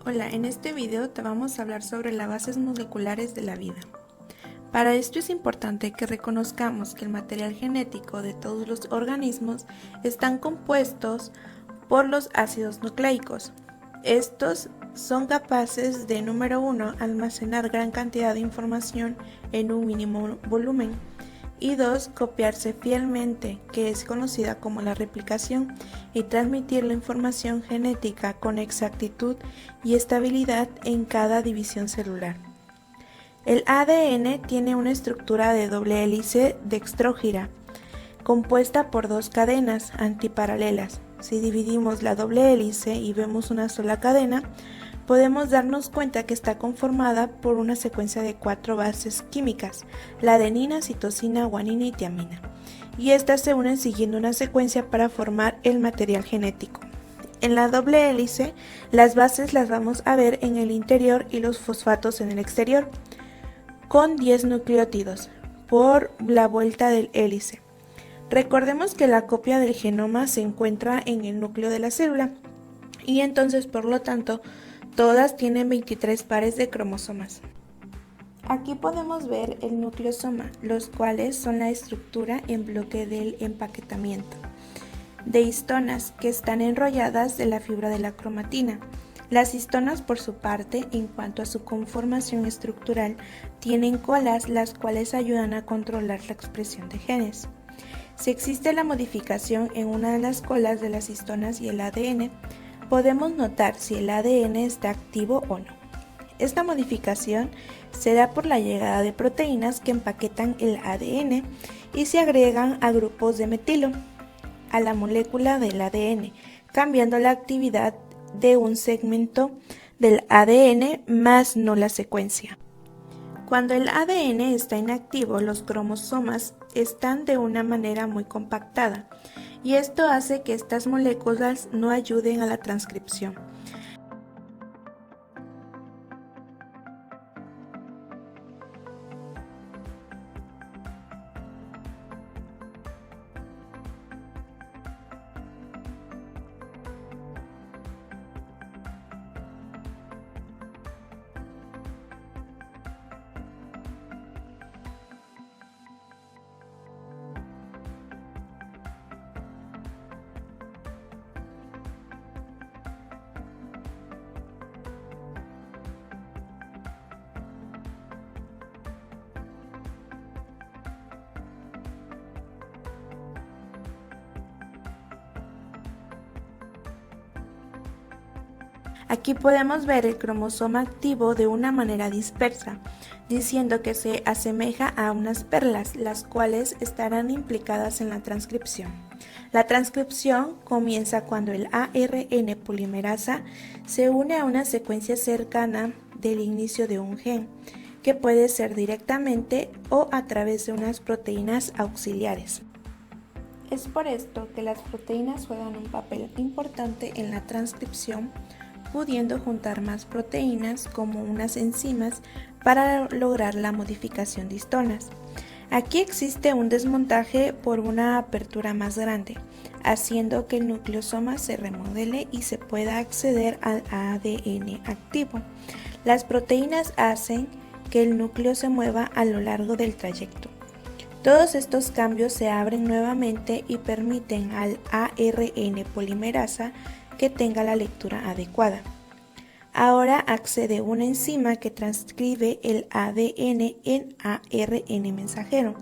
Hola, en este video te vamos a hablar sobre las bases moleculares de la vida. Para esto es importante que reconozcamos que el material genético de todos los organismos están compuestos por los ácidos nucleicos. Estos son capaces de, número 1, almacenar gran cantidad de información en un mínimo volumen, y 2, copiarse fielmente, que es conocida como la replicación, y transmitir la información genética con exactitud y estabilidad en cada división celular. El ADN tiene una estructura de doble hélice dextrógira, compuesta por dos cadenas antiparalelas. Si dividimos la doble hélice y vemos una sola cadena, podemos darnos cuenta que está conformada por una secuencia de 4 bases químicas: la adenina, citosina, guanina y tiamina, y estas se unen siguiendo una secuencia para formar el material genético. En la doble hélice, las bases las vamos a ver en el interior y los fosfatos en el exterior, con 10 nucleótidos por la vuelta del hélice. Recordemos que la copia del genoma se encuentra en el núcleo de la célula, y entonces, por lo tanto, todas tienen 23 pares de cromosomas. Aquí podemos ver el nucleosoma, los cuales son la estructura en bloque del empaquetamiento de histonas que están enrolladas de la fibra de la cromatina. Las histonas, por su parte, en cuanto a su conformación estructural, tienen colas, las cuales ayudan a controlar la expresión de genes. Si existe la modificación en una de las colas de las histonas y el ADN, podemos notar si el ADN está activo o no. Esta modificación se da por la llegada de proteínas que empaquetan el ADN y se agregan a grupos de metilo a la molécula del ADN, cambiando la actividad de un segmento del ADN, más no la secuencia. Cuando el ADN está inactivo, los cromosomas están de una manera muy compactada, y esto hace que estas moléculas no ayuden a la transcripción. Aquí podemos ver el cromosoma activo de una manera dispersa, diciendo que se asemeja a unas perlas, las cuales estarán implicadas en la transcripción. La transcripción comienza cuando el ARN polimerasa se une a una secuencia cercana del inicio de un gen, que puede ser directamente o a través de unas proteínas auxiliares. Es por esto que las proteínas juegan un papel importante en la transcripción, pudiendo juntar más proteínas como unas enzimas para lograr la modificación de histonas. Aquí existe un desmontaje por una apertura más grande, haciendo que el nucleosoma se remodele y se pueda acceder al ADN activo. Las proteínas hacen que el núcleo se mueva a lo largo del trayecto. Todos estos cambios se abren nuevamente y permiten al ARN polimerasa que tenga la lectura adecuada. Ahora accede una enzima que transcribe el ADN en ARN mensajero.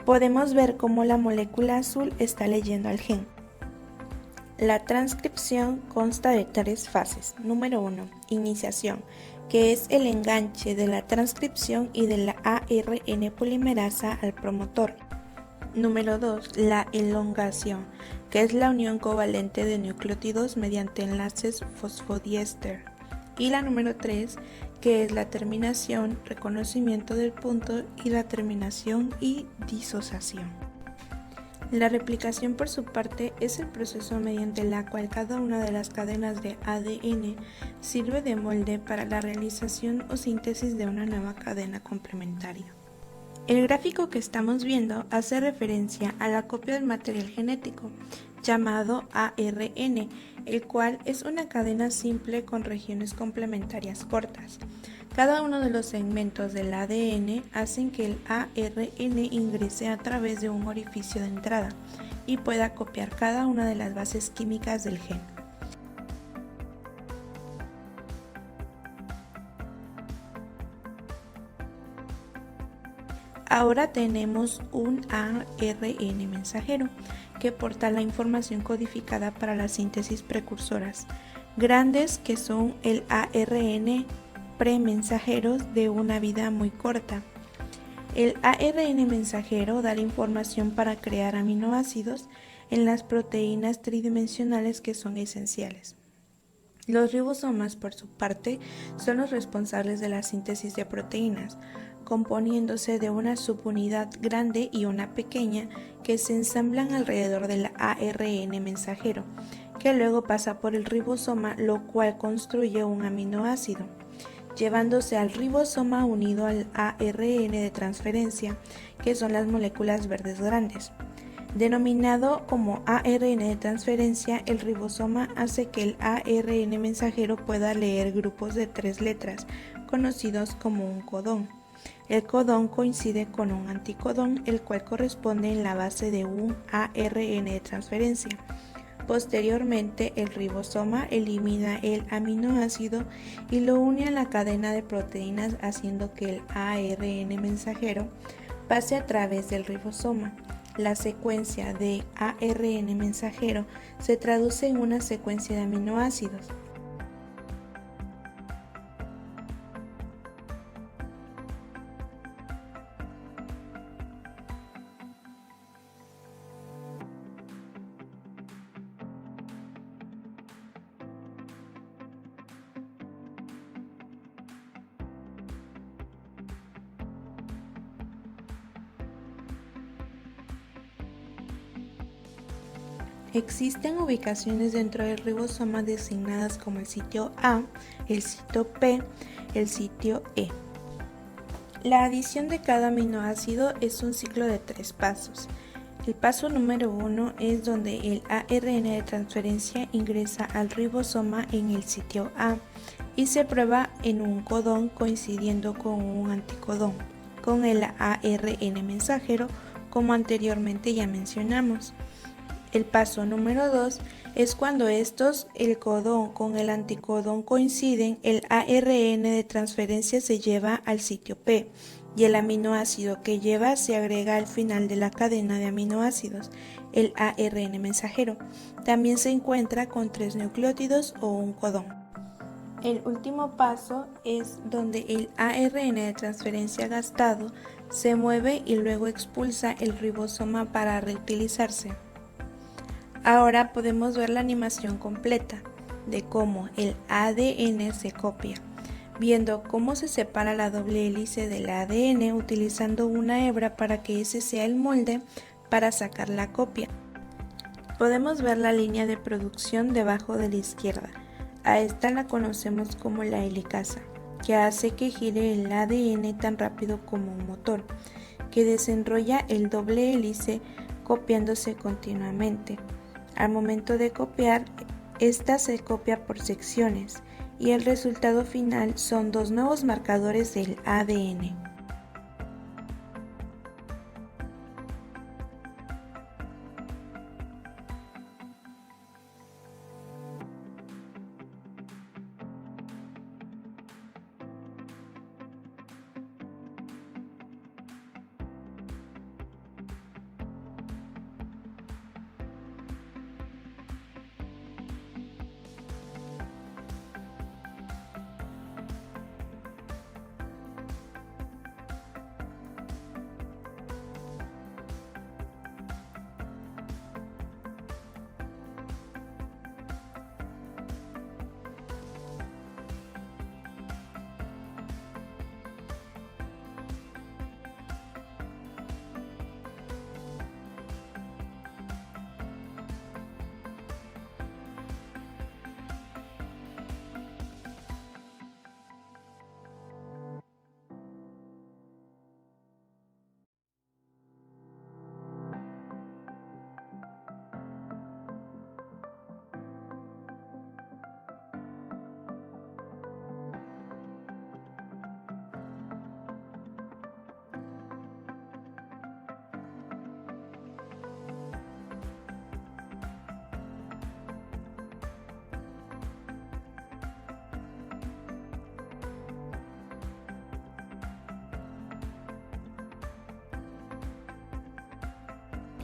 Podemos ver cómo la molécula azul está leyendo al gen. La transcripción consta de 3 fases. Número 1, iniciación, que es el enganche de la transcripción y de la ARN polimerasa al promotor. Número 2, la elongación, que es la unión covalente de nucleótidos mediante enlaces fosfodiéster. Y la número 3, que es la terminación, reconocimiento del punto y la terminación y disociación. La replicación, por su parte, es el proceso mediante el cual cada una de las cadenas de ADN sirve de molde para la realización o síntesis de una nueva cadena complementaria. El gráfico que estamos viendo hace referencia a la copia del material genético, llamado ARN, el cual es una cadena simple con regiones complementarias cortas. Cada uno de los segmentos del ADN hacen que el ARN ingrese a través de un orificio de entrada y pueda copiar cada una de las bases químicas del gen. Ahora tenemos un ARN mensajero que porta la información codificada para la síntesis precursoras grandes, que son el ARN premensajeros de una vida muy corta. El ARN mensajero da la información para crear aminoácidos en las proteínas tridimensionales que son esenciales. Los ribosomas, por su parte, son los responsables de la síntesis de proteínas, componiéndose de una subunidad grande y una pequeña que se ensamblan alrededor del ARN mensajero, que luego pasa por el ribosoma, lo cual construye un aminoácido, llevándose al ribosoma unido al ARN de transferencia, que son las moléculas verdes grandes. Denominado como ARN de transferencia, el ribosoma hace que el ARN mensajero pueda leer grupos de 3 letras, conocidos como un codón. El codón coincide con un anticodón, el cual corresponde en la base de un ARN de transferencia. Posteriormente, el ribosoma elimina el aminoácido y lo une a la cadena de proteínas, haciendo que el ARN mensajero pase a través del ribosoma. La secuencia de ARN mensajero se traduce en una secuencia de aminoácidos. Existen ubicaciones dentro del ribosoma designadas como el sitio A, el sitio P, el sitio E. La adición de cada aminoácido es un ciclo de 3 pasos. El paso número 1 es donde el ARN de transferencia ingresa al ribosoma en el sitio A y se prueba en un codón coincidiendo con un anticodón, con el ARN mensajero, como anteriormente ya mencionamos. El paso número 2 es cuando el codón con el anticodón coinciden, el ARN de transferencia se lleva al sitio P y el aminoácido que lleva se agrega al final de la cadena de aminoácidos, el ARN mensajero. También se encuentra con 3 nucleótidos o un codón. El último paso es donde el ARN de transferencia gastado se mueve y luego expulsa el ribosoma para reutilizarse. Ahora podemos ver la animación completa de cómo el ADN se copia, viendo cómo se separa la doble hélice del ADN utilizando una hebra para que ese sea el molde para sacar la copia. Podemos ver la línea de producción debajo de la izquierda. A esta la conocemos como la helicasa, que hace que gire el ADN tan rápido como un motor, que desenrolla el doble hélice copiándose continuamente. Al momento de copiar, esta se copia por secciones y el resultado final son 2 nuevos marcadores del ADN.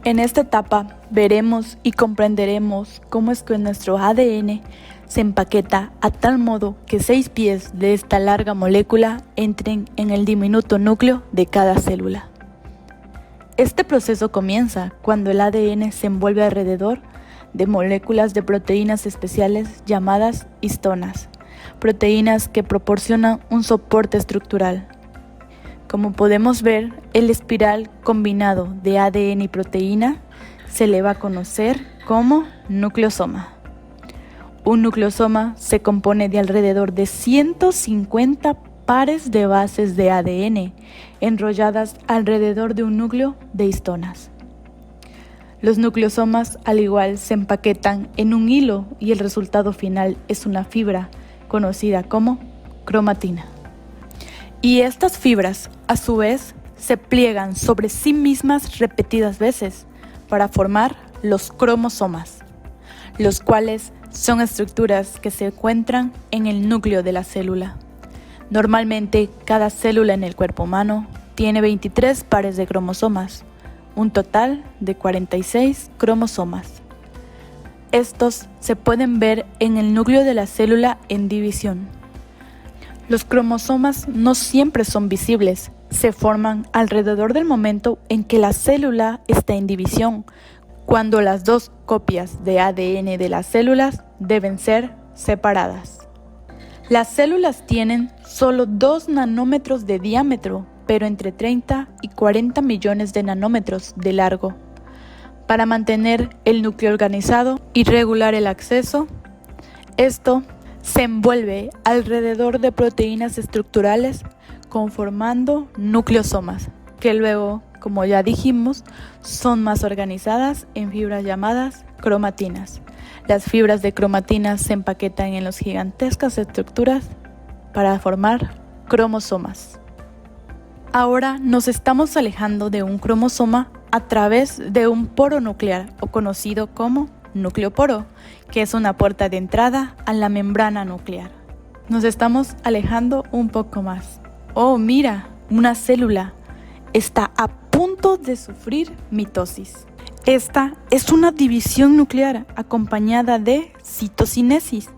En esta etapa veremos y comprenderemos cómo es que nuestro ADN se empaqueta a tal modo que 6 pies de esta larga molécula entren en el diminuto núcleo de cada célula. Este proceso comienza cuando el ADN se envuelve alrededor de moléculas de proteínas especiales llamadas histonas, proteínas que proporcionan un soporte estructural. Como podemos ver, el espiral combinado de ADN y proteína se le va a conocer como nucleosoma. Un nucleosoma se compone de alrededor de 150 pares de bases de ADN enrolladas alrededor de un núcleo de histonas. Los nucleosomas al igual se empaquetan en un hilo y el resultado final es una fibra conocida como cromatina. Y estas fibras, a su vez, se pliegan sobre sí mismas repetidas veces para formar los cromosomas, los cuales son estructuras que se encuentran en el núcleo de la célula. Normalmente, cada célula en el cuerpo humano tiene 23 pares de cromosomas, un total de 46 cromosomas. Estos se pueden ver en el núcleo de la célula en división. Los cromosomas no siempre son visibles, se forman alrededor del momento en que la célula está en división, cuando las dos copias de ADN de las células deben ser separadas. Las células tienen solo 2 nanómetros de diámetro, pero entre 30 y 40 millones de nanómetros de largo. Para mantener el núcleo organizado y regular el acceso, esto se envuelve alrededor de proteínas estructurales conformando nucleosomas, que luego, como ya dijimos, son más organizadas en fibras llamadas cromatinas. Las fibras de cromatina se empaquetan en las gigantescas estructuras para formar cromosomas. Ahora nos estamos alejando de un cromosoma a través de un poro nuclear, o conocido como nucleoporo, que es una puerta de entrada a la membrana nuclear. Nos estamos alejando un poco más. Oh, mira, una célula está a punto de sufrir mitosis. Esta es una división nuclear acompañada de citocinesis,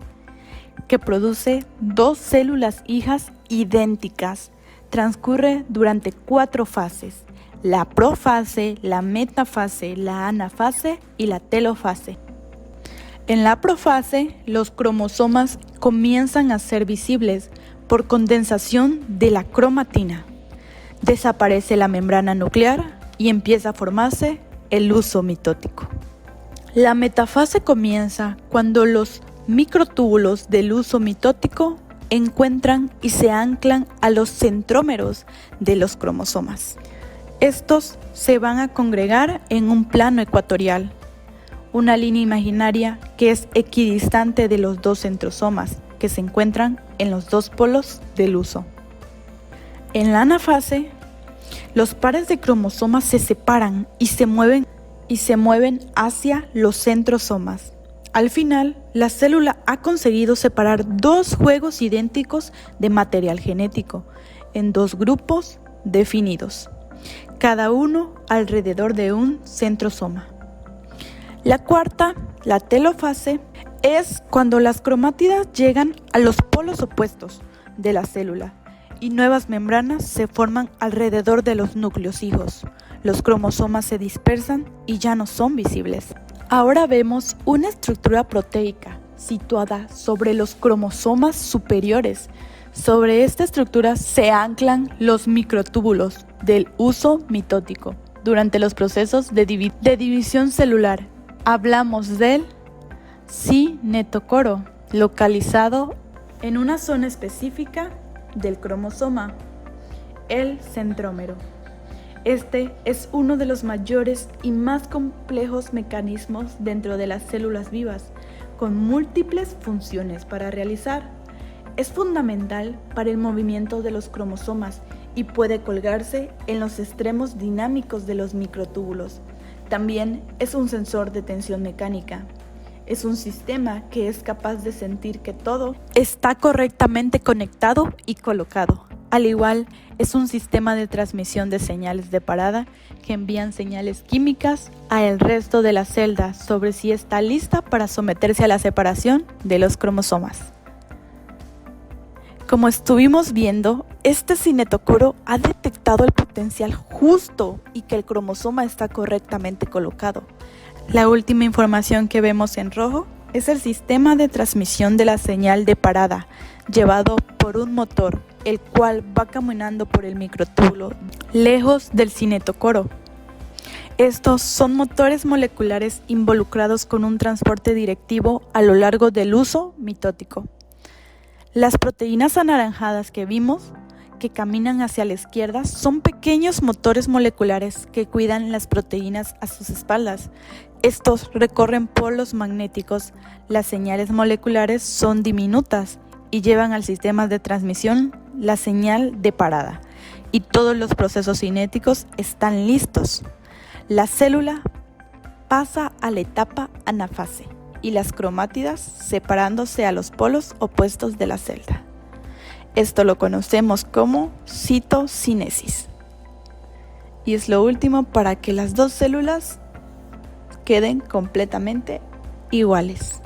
que produce 2 células hijas idénticas. Transcurre durante 4 fases: la profase, la metafase, la anafase y la telofase. En la profase, los cromosomas comienzan a ser visibles por condensación de la cromatina. Desaparece la membrana nuclear y empieza a formarse el huso mitótico. La metafase comienza cuando los microtúbulos del huso mitótico encuentran y se anclan a los centrómeros de los cromosomas. Estos se van a congregar en un plano ecuatorial, una línea imaginaria que es equidistante de los 2 centrosomas que se encuentran en los 2 polos del huso. En la anafase, los pares de cromosomas se separan y se mueven hacia los centrosomas. Al final, la célula ha conseguido separar 2 juegos idénticos de material genético en 2 grupos definidos, cada uno alrededor de un centrosoma. La cuarta, la telofase, es cuando las cromátidas llegan a los polos opuestos de la célula y nuevas membranas se forman alrededor de los núcleos hijos. Los cromosomas se dispersan y ya no son visibles. Ahora vemos una estructura proteica situada sobre los cromosomas superiores. Sobre esta estructura se anclan los microtúbulos del huso mitótico. Durante los procesos de división celular, hablamos del cinetocoro, localizado en una zona específica del cromosoma, el centrómero. Este es uno de los mayores y más complejos mecanismos dentro de las células vivas, con múltiples funciones para realizar. Es fundamental para el movimiento de los cromosomas y puede colgarse en los extremos dinámicos de los microtúbulos. También es un sensor de tensión mecánica. Es un sistema que es capaz de sentir que todo está correctamente conectado y colocado. Al igual, es un sistema de transmisión de señales de parada que envían señales químicas al resto de la celda sobre si está lista para someterse a la separación de los cromosomas. Como estuvimos viendo, este cinetocoro ha detectado el potencial justo y que el cromosoma está correctamente colocado. La última información que vemos en rojo es el sistema de transmisión de la señal de parada, llevado por un motor, el cual va caminando por el microtúbulo, lejos del cinetocoro. Estos son motores moleculares involucrados con un transporte directivo a lo largo del uso mitótico. Las proteínas anaranjadas que vimos, que caminan hacia la izquierda, son pequeños motores moleculares que cuidan las proteínas a sus espaldas. Estos recorren polos magnéticos. Las señales moleculares son diminutas y llevan al sistema de transmisión la señal de parada. Y todos los procesos cinéticos están listos. La célula pasa a la etapa anafase y las cromátidas separándose a los polos opuestos de la celda. Esto lo conocemos como citocinesis. Y es lo último para que las dos células queden completamente iguales.